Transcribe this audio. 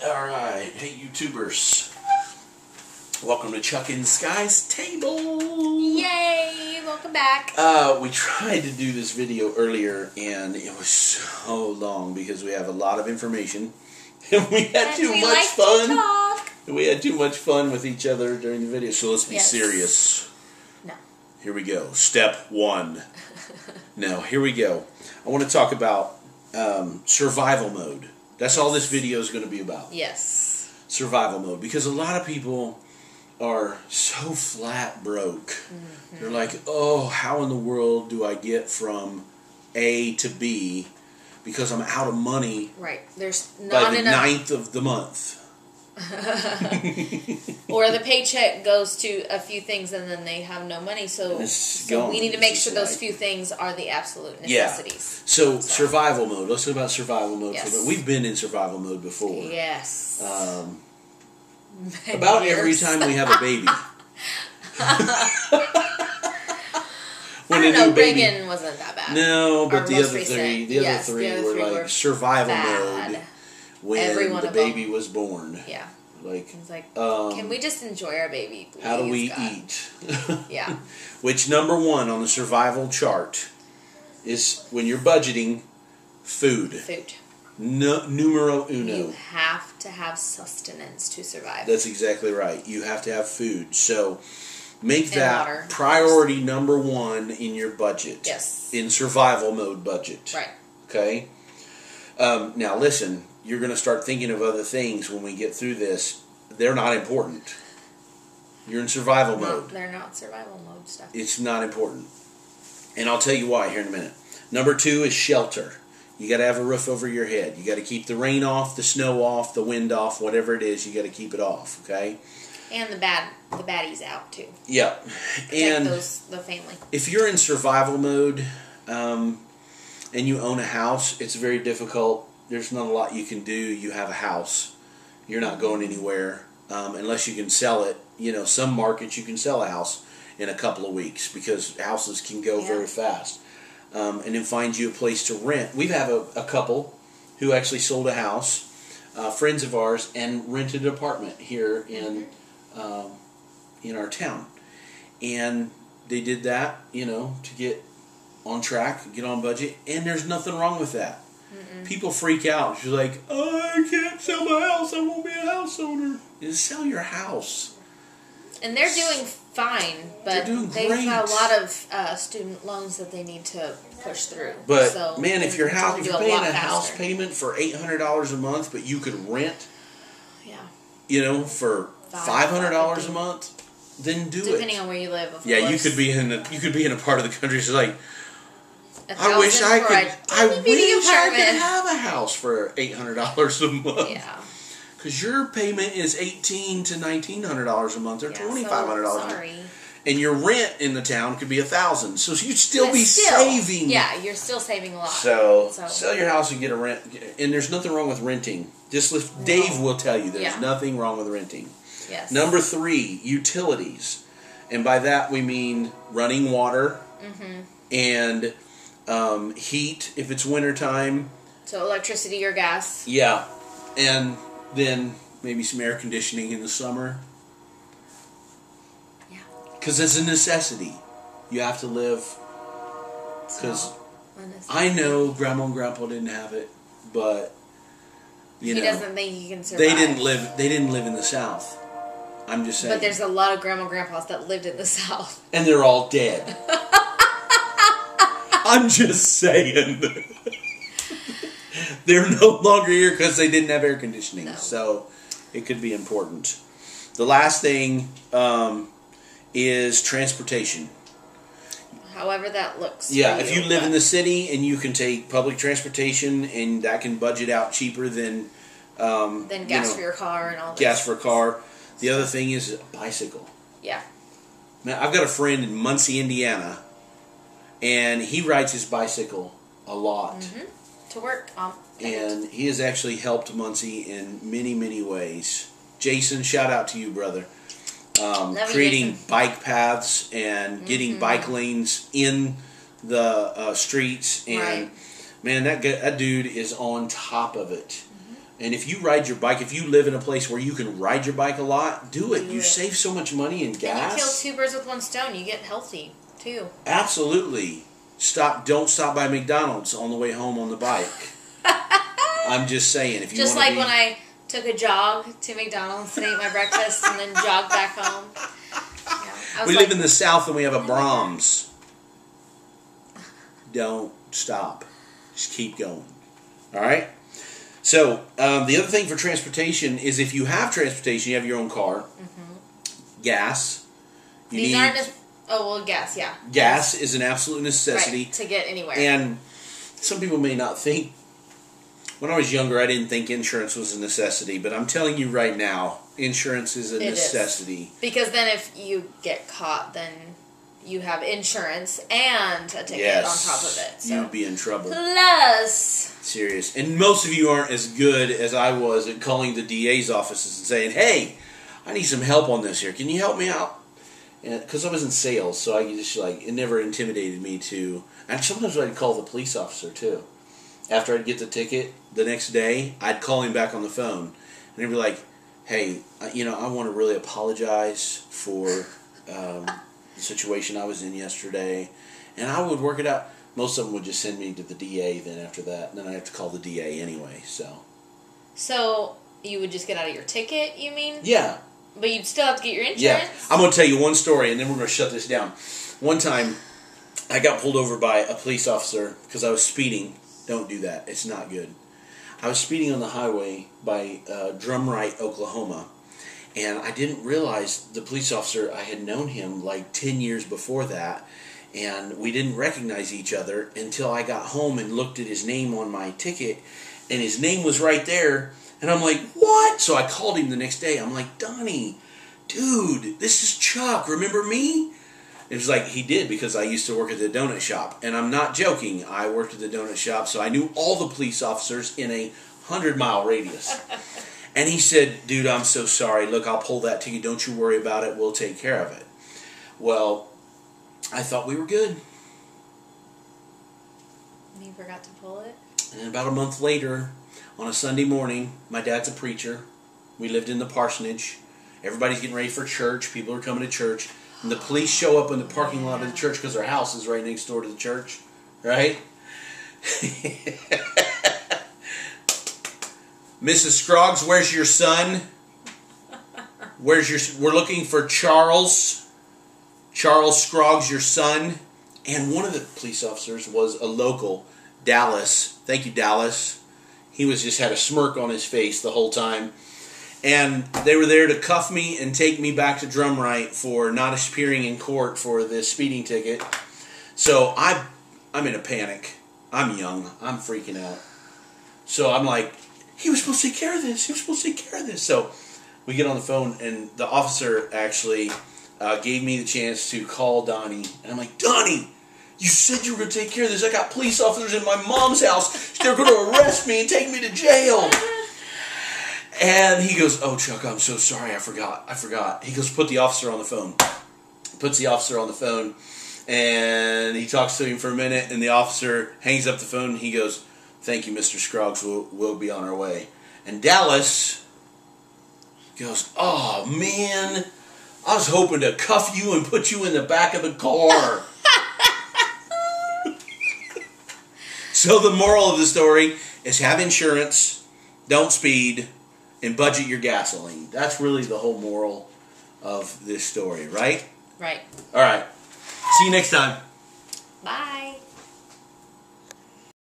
Alright, hey YouTubers. Welcome to Chuck and Skye's Table. Yay! Welcome back. We tried to do this video earlier and it was so long because we have a lot of information and we had too much fun. We had too much fun with each other during the video, so let's be serious. No. Here we go. Step 1. Now, here we go. I want to talk about survival mode. That's all this video is going to be about. Yes. Survival mode. Because a lot of people are so flat broke. Mm-hmm. They're like, oh, how in the world do I get from A to B because I'm out of money There's by not the enough 9th of the month. Or the paycheck goes to a few things and then they have no money, so we need to make sure those few things are the absolute necessities. Yeah. So survival mode. Let's talk about survival mode. Yes. We've been in survival mode before. Yes. About every time we have a baby. When I don't know, Reagan wasn't that bad. No, but the other three were like survival mode when the baby was born. Yeah. Like, it's like, can we just enjoy our baby, please? How do we eat? Yeah. Which number 1 on the survival chart is when you're budgeting food. Food. Numero uno. You have to have sustenance to survive. That's exactly right. You have to have food. So make that water, priority number 1 in your budget. Yes. In survival mode budget. Right. Okay? Now listen, you're going to start thinking of other things when we get through this. They're not important. You're in survival mode. They're not survival mode stuff. It's not important. And I'll tell you why here in a minute. Number 2 is shelter. You got to have a roof over your head. You got to keep the rain off, the snow off, the wind off, whatever it is, you got to keep it off, okay? And the baddies out too. Yeah. And the family. If you're in survival mode and you own a house, it's very difficult. There's not a lot you can do. You have a house. You're not going anywhere unless you can sell it. You know, some markets you can sell a house in a couple of weeks because houses can go very fast. And then find you a place to rent. We have a couple who actually sold a house, friends of ours, and rented an apartment here in our town. And they did that, you know, to get on track, get on budget, and there's nothing wrong with that. People freak out. She's like, oh, I can't sell my house. I won't be a house owner. Just sell your house. And they're doing fine, but they've got a lot of student loans that they need to push through. But so man, if you're paying a house payment for $800 a month, but you could rent, you know, for $500 a month, then do it. Depending on where you live, of course. You could be in a part of the country that's like, I wish I could have a house for $800 a month. Yeah. Because your payment is $1,800 to $1,900 a month, or $2,500 a month. And your rent in the town could be $1,000. So you'd still be saving. Yeah, you're still saving a lot. So sell your house and get a rent. And there's nothing wrong with renting. Dave will tell you there's nothing wrong with renting. Yes. Number 3, utilities. And by that we mean running water and heat if it's wintertime. So electricity or gas. Yeah. And then maybe some air conditioning in the summer. Yeah. Because it's a necessity. You have to live. Because I know Grandma and Grandpa didn't have it, but he doesn't think he can survive. They didn't live in the South. I'm just saying. But there's a lot of Grandma and Grandpas that lived in the South. And they're all dead. I'm just saying. They're no longer here because they didn't have air conditioning. No. So it could be important. The last thing is transportation. However that looks. Yeah, if you live in the city and you can take public transportation and that can budget out cheaper than gas for your car and all that. Gas for a car. The other thing is a bicycle. Yeah. Now, I've got a friend in Muncie, Indiana, and he rides his bicycle a lot. To work. And he has actually helped Muncie in many, many ways. Jason, shout out to you, brother. Creating bike paths and getting bike lanes in the streets. And, man, that dude is on top of it. And if you ride your bike, if you live in a place where you can ride your bike a lot, do it. You save so much money in gas. And you kill 2 birds with 1 stone. You get healthy, too. Absolutely. Don't stop by McDonald's on the way home on the bike. I'm just saying. If you just like when I took a jog to McDonald's and ate my breakfast and then jogged back home. Yeah, we live in the South and we have a Brahms. Don't stop. Just keep going. All right? So, the other thing for transportation is if you have transportation, you have your own car, gas. These aren't just... Oh, well, gas, yeah. Gas is an absolute necessity. Right, to get anywhere. And some people may not think... When I was younger, I didn't think insurance was a necessity, but I'm telling you right now, insurance is a necessity. Because then if you get caught, then you have insurance and a ticket on top of it. So. You'd be in trouble. Plus... Serious. And most of you aren't as good as I was at calling the DA's offices and saying, hey, I need some help on this here. Can you help me out? Because I was in sales, so I just it never intimidated me to... And sometimes I'd call the police officer, too. After I'd get the ticket, the next day, I'd call him back on the phone. And he'd be like, hey, I want to really apologize for the situation I was in yesterday. And I would work it out. Most of them would just send me to the DA then after that. And then I have to call the DA anyway, so. So, you would just get out of your ticket, you mean? Yeah. But you'd still have to get your insurance? Yeah. I'm going to tell you one story, and then we're going to shut this down. One time, I got pulled over by a police officer because I was speeding. Don't do that. It's not good. I was speeding on the highway by Drumright, Oklahoma, and I didn't realize the police officer, I had known him like 10 years before that, and we didn't recognize each other until I got home and looked at his name on my ticket, and his name was right there, and I'm like, what? So I called him the next day. I'm like, Donnie, dude, this is Chuck. Remember me? It was like, he did, because I used to work at the donut shop. And I'm not joking. I worked at the donut shop, so I knew all the police officers in a 100-mile radius. And he said, dude, I'm so sorry. Look, I'll pull that ticket. Don't you worry about it. We'll take care of it. Well, I thought we were good. And you forgot to pull it? And about a month later, on a Sunday morning, my dad's a preacher. We lived in the parsonage. Everybody's getting ready for church. People are coming to church. And the police show up in the parking lot of the church because our house is right next door to the church. Right? Mrs. Scroggs, where's your son? We're looking for Charles. Charles Scroggs, your son. And one of the police officers was a local, Dallas. Thank you, Dallas. He just had a smirk on his face the whole time. And they were there to cuff me and take me back to Drumright for not appearing in court for the speeding ticket. So I'm in a panic. I'm young. I'm freaking out. So I'm like, he was supposed to take care of this. He was supposed to take care of this. So we get on the phone, and the officer actually gave me the chance to call Donnie. And I'm like, Donnie, you said you were going to take care of this. I got police officers in my mom's house. They're going to arrest me and take me to jail. And he goes, oh, Chuck, I'm so sorry. I forgot. He goes, put the officer on the phone. Puts the officer on the phone. And he talks to him for a minute. And the officer hangs up the phone. And he goes, thank you, Mr. Scroggs. We'll be on our way. And Dallas goes, oh, man. I was hoping to cuff you and put you in the back of the car. So the moral of the story is have insurance, don't speed, and budget your gasoline. That's really the whole moral of this story, right? Right. All right. See you next time.